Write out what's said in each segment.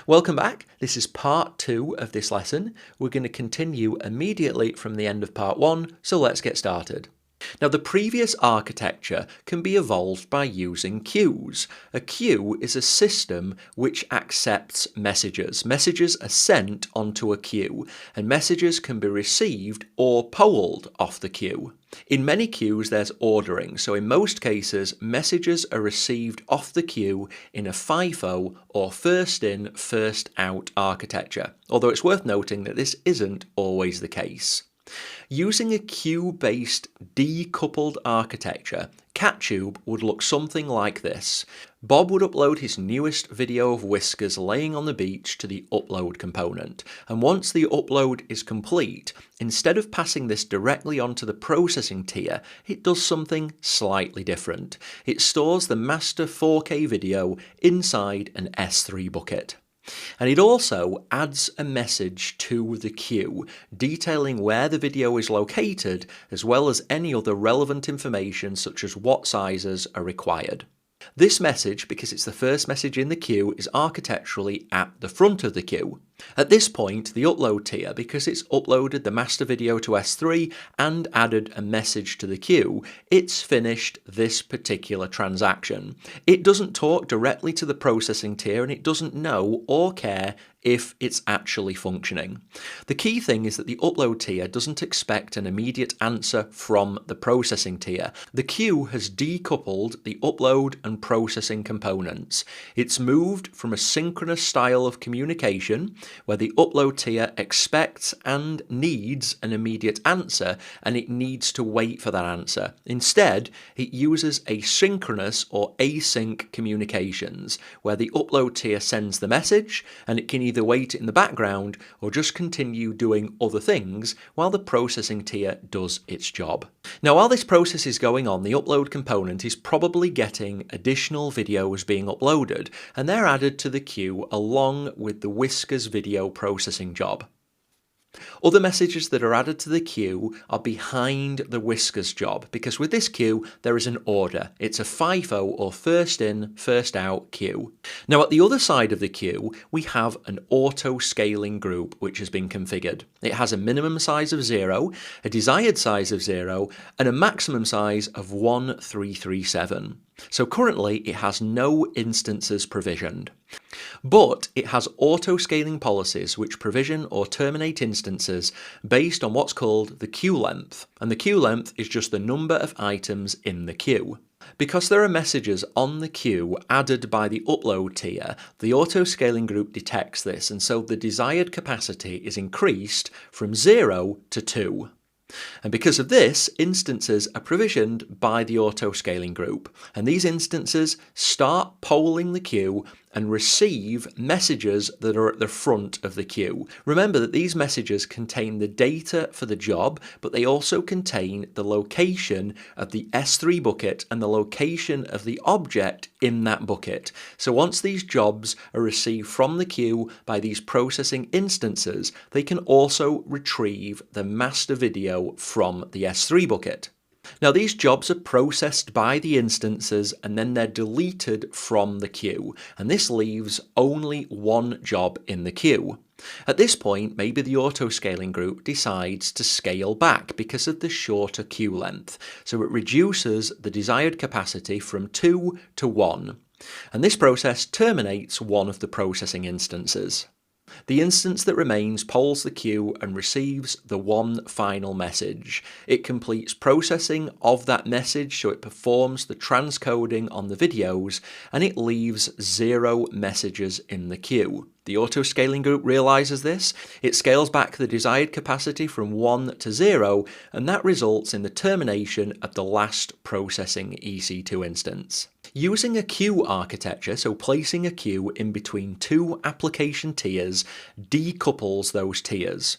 Welcome back. This is part 2 of this lesson. We're going to continue immediately from the end of part 1, so let's get started. Now, the previous architecture can be evolved by using queues. A queue is a system which accepts messages. Messages are sent onto a queue, and messages can be received or polled off the queue. In many queues, there's ordering, so in most cases, messages are received off the queue in a FIFO or first in, first out architecture, although it's worth noting that this isn't always the case. Using a queue-based decoupled architecture, CatTube would look something like this. Bob would upload his newest video of Whiskers laying on the beach to the upload component, and once the upload is complete, instead of passing this directly onto the processing tier, it does something slightly different. It stores the master 4K video inside an S3 bucket. And it also adds a message to the queue detailing where the video is located, as well as any other relevant information such as what sizes are required. This message, because it's the first message in the queue, is architecturally at the front of the queue. At this point, the upload tier, because it's uploaded the master video to S3 and added a message to the queue, it's finished this particular transaction. It doesn't talk directly to the processing tier, and it doesn't know or care if it's actually functioning. The key thing is that the upload tier doesn't expect an immediate answer from the processing tier. The queue has decoupled the upload and processing components. It's moved from a synchronous style of communication, where the upload tier expects and needs an immediate answer, and it needs to wait for that answer. Instead, it uses asynchronous or async communications, where the upload tier sends the message, and it can either wait in the background or just continue doing other things while the processing tier does its job. Now, while this process is going on, the upload component is probably getting additional videos being uploaded, and they're added to the queue along with the Whiskers video processing job. Other messages that are added to the queue are behind the Whiskers job, because with this queue there is an order. It's a FIFO or first in, first out queue. Now, at the other side of the queue we have an auto scaling group which has been configured. It has a minimum size of 0, a desired size of 0, and a maximum size of 1337. So currently it has no instances provisioned. But it has auto-scaling policies which provision or terminate instances based on what's called the queue length, and the queue length is just the number of items in the queue. Because there are messages on the queue added by the upload tier, the auto-scaling group detects this, and so the desired capacity is increased from 0 to 2. And because of this, instances are provisioned by the auto-scaling group, and these instances start polling the queue and receive messages that are at the front of the queue. Remember that these messages contain the data for the job, but they also contain the location of the S3 bucket and the location of the object in that bucket. So once these jobs are received from the queue by these processing instances, they can also retrieve the master video from the S3 bucket. Now, these jobs are processed by the instances and then they're deleted from the queue, and this leaves only one job in the queue. At this point, maybe the auto-scaling group decides to scale back because of the shorter queue length, so it reduces the desired capacity from 2 to 1, and this process terminates one of the processing instances. The instance that remains polls the queue and receives the one final message. It completes processing of that message, so it performs the transcoding on the videos, and it leaves 0 messages in the queue. The auto-scaling group realizes this, it scales back the desired capacity from 1 to 0, and that results in the termination of the last processing EC2 instance. Using a queue architecture, so placing a queue in between two application tiers, decouples those tiers.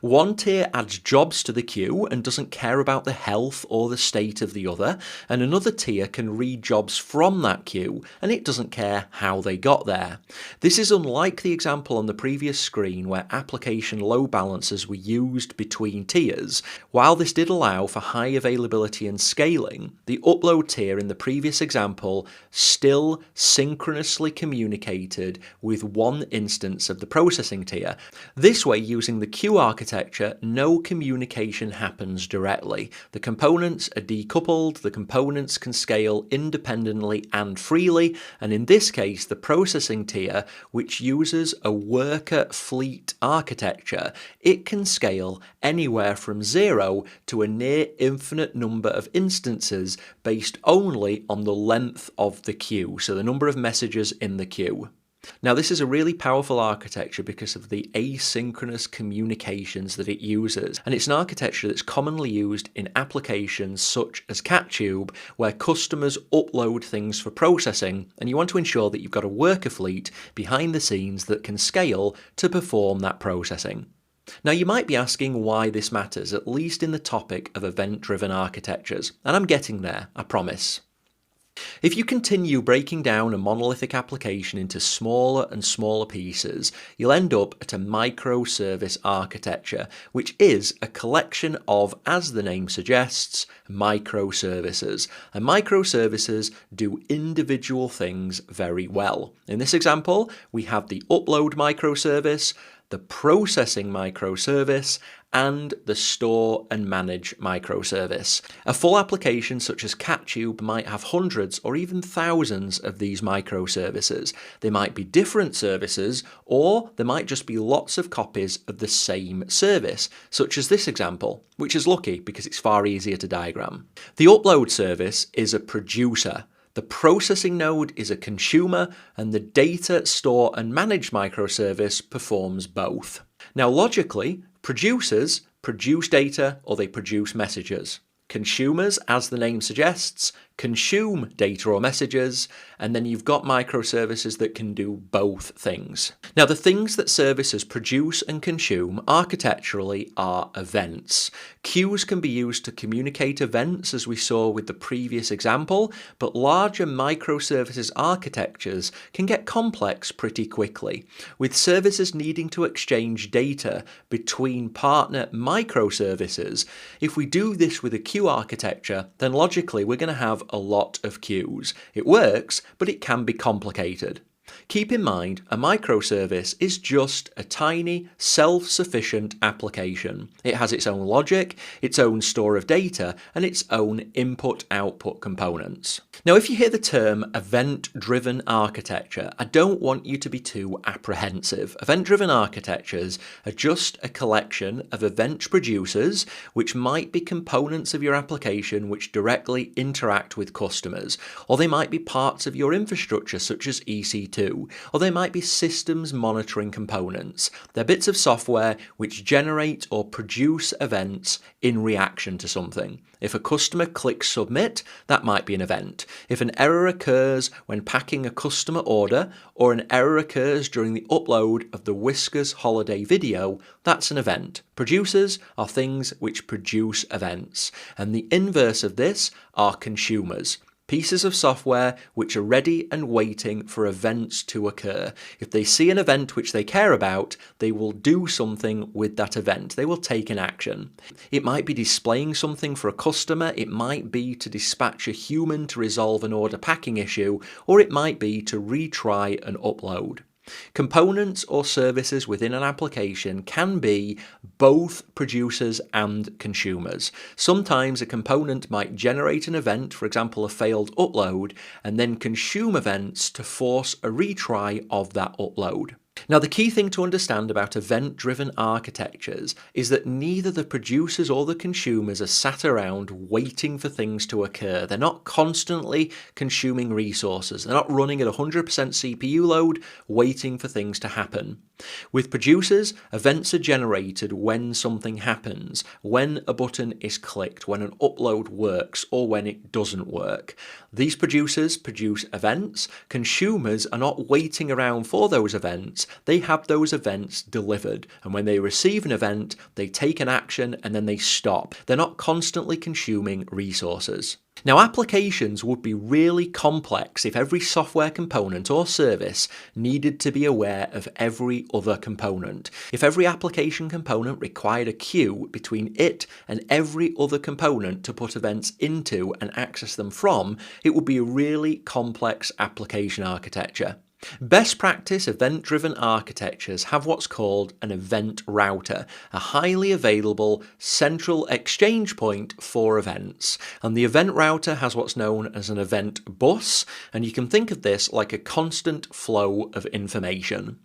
One tier adds jobs to the queue and doesn't care about the health or the state of the other, and another tier can read jobs from that queue and it doesn't care how they got there. This is unlike the example on the previous screen where application load balancers were used between tiers. While this did allow for high availability and scaling, the upload tier in the previous example still synchronously communicated with one instance of the processing tier. This way, using the queue architecture, no communication happens directly. The components are decoupled, the components can scale independently and freely, and in this case, the processing tier, which uses a worker fleet architecture, it can scale anywhere from 0 to a near infinite number of instances based only on the length of the queue, so the number of messages in the queue. Now, this is a really powerful architecture because of the asynchronous communications that it uses, and it's an architecture that's commonly used in applications such as CatTube, where customers upload things for processing, and you want to ensure that you've got a worker fleet behind the scenes that can scale to perform that processing. Now, you might be asking why this matters, at least in the topic of event-driven architectures, and I'm getting there, I promise. If you continue breaking down a monolithic application into smaller and smaller pieces, you'll end up at a microservice architecture, which is a collection of, as the name suggests, microservices. And microservices do individual things very well. In this example, we have the upload microservice, the processing microservice, and the store and manage microservice. A full application such as CatTube might have hundreds or even thousands of these microservices. They might be different services, or there might just be lots of copies of the same service, such as this example, which is lucky because it's far easier to diagram. The upload service is a producer. The processing node is a consumer, and the data store and manage microservice performs both. Now, logically, producers produce data or they produce messages. Consumers, as the name suggests, consume data or messages, and then you've got microservices that can do both things. Now, the things that services produce and consume architecturally are events. Queues can be used to communicate events, as we saw with the previous example, but larger microservices architectures can get complex pretty quickly, with services needing to exchange data between partner microservices. If we do this with a queue architecture, then logically we're going to have a lot of queues. It works, but it can be complicated. Keep in mind, a microservice is just a tiny, self-sufficient application. It has its own logic, its own store of data, and its own input-output components. Now, if you hear the term event-driven architecture, I don't want you to be too apprehensive. Event-driven architectures are just a collection of event producers, which might be components of your application which directly interact with customers, or they might be parts of your infrastructure such as EC2, or they might be systems monitoring components. They're bits of software which generate or produce events in reaction to something. If a customer clicks submit, that might be an event. If an error occurs when packing a customer order, or an error occurs during the upload of the Whiskers holiday video, that's an event. Producers are things which produce events, and the inverse of this are consumers. Pieces of software which are ready and waiting for events to occur. If they see an event which they care about, they will do something with that event. They will take an action. It might be displaying something for a customer, it might be to dispatch a human to resolve an order packing issue, or it might be to retry an upload. Components or services within an application can be both producers and consumers. Sometimes a component might generate an event, for example a failed upload, and then consume events to force a retry of that upload. Now, the key thing to understand about event-driven architectures is that neither the producers or the consumers are sat around waiting for things to occur. They're not constantly consuming resources. They're not running at 100% CPU load waiting for things to happen. With producers, events are generated when something happens, when a button is clicked, when an upload works, or when it doesn't work. These producers produce events. Consumers are not waiting around for those events. They have those events delivered, and when they receive an event, they take an action and then they stop. They're not constantly consuming resources. Now, applications would be really complex if every software component or service needed to be aware of every other component. If every application component required a queue between it and every other component to put events into and access them from, it would be a really complex application architecture. Best practice event-driven architectures have what's called an event router, a highly available central exchange point for events. And the event router has what's known as an event bus, and you can think of this like a constant flow of information.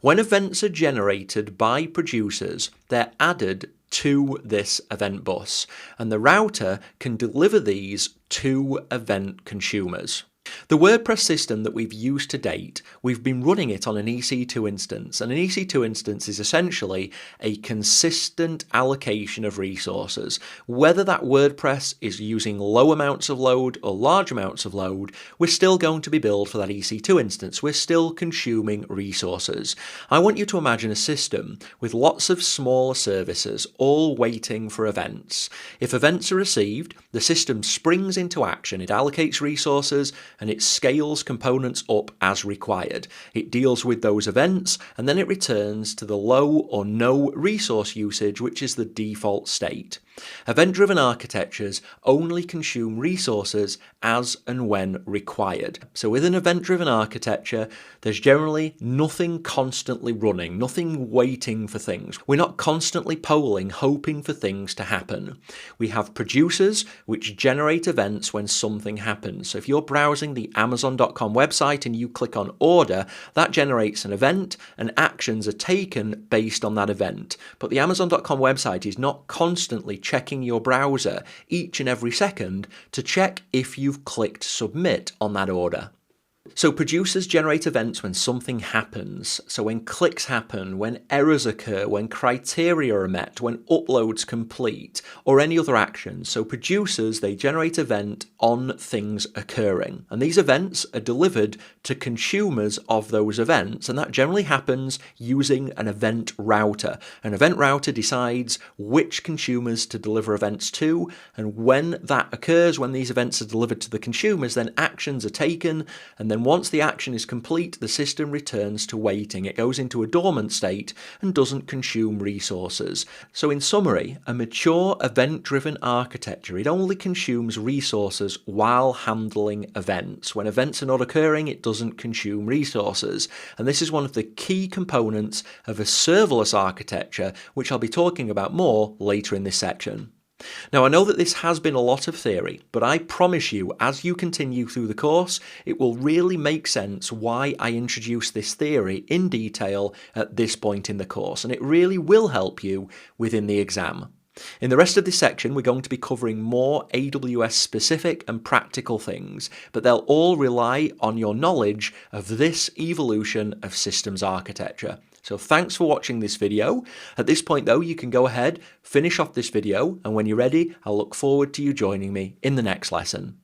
When events are generated by producers, they're added to this event bus, and the router can deliver these to event consumers. The WordPress system that we've used to date, we've been running it on an EC2 instance, and an EC2 instance is essentially a consistent allocation of resources. Whether that WordPress is using low amounts of load or large amounts of load, we're still going to be billed for that EC2 instance. We're still consuming resources. I want you to imagine a system with lots of smaller services all waiting for events. If events are received, the system springs into action. It allocates resources and it scales components up as required. It deals with those events and then it returns to the low or no resource usage, which is the default state. Event-driven architectures only consume resources as and when required. So with an event-driven architecture, there's generally nothing constantly running, nothing waiting for things. We're not constantly polling, hoping for things to happen. We have producers which generate events when something happens. So if you're browsing the Amazon.com website and you click on order, that generates an event and actions are taken based on that event. But the Amazon.com website is not constantly checking your browser each and every second to check if you've clicked submit on that order. So producers generate events when something happens. So when clicks happen, when errors occur, when criteria are met, when uploads complete, or any other action. So producers, they generate event on things occurring. And these events are delivered to consumers of those events. And that generally happens using an event router. An event router decides which consumers to deliver events to. And when that occurs, when these events are delivered to the consumers, then actions are taken. And then once the action is complete, the system returns to waiting. It goes into a dormant state and doesn't consume resources. So in summary, a mature event-driven architecture, it only consumes resources while handling events. When events are not occurring, it doesn't consume resources. And this is one of the key components of a serverless architecture, which I'll be talking about more later in this section. Now, I know that this has been a lot of theory, but I promise you, as you continue through the course, it will really make sense why I introduce this theory in detail at this point in the course, and it really will help you within the exam. In the rest of this section, we're going to be covering more AWS specific and practical things, but they'll all rely on your knowledge of this evolution of systems architecture. So thanks for watching this video. At this point though, you can go ahead, finish off this video, and when you're ready, I'll look forward to you joining me in the next lesson.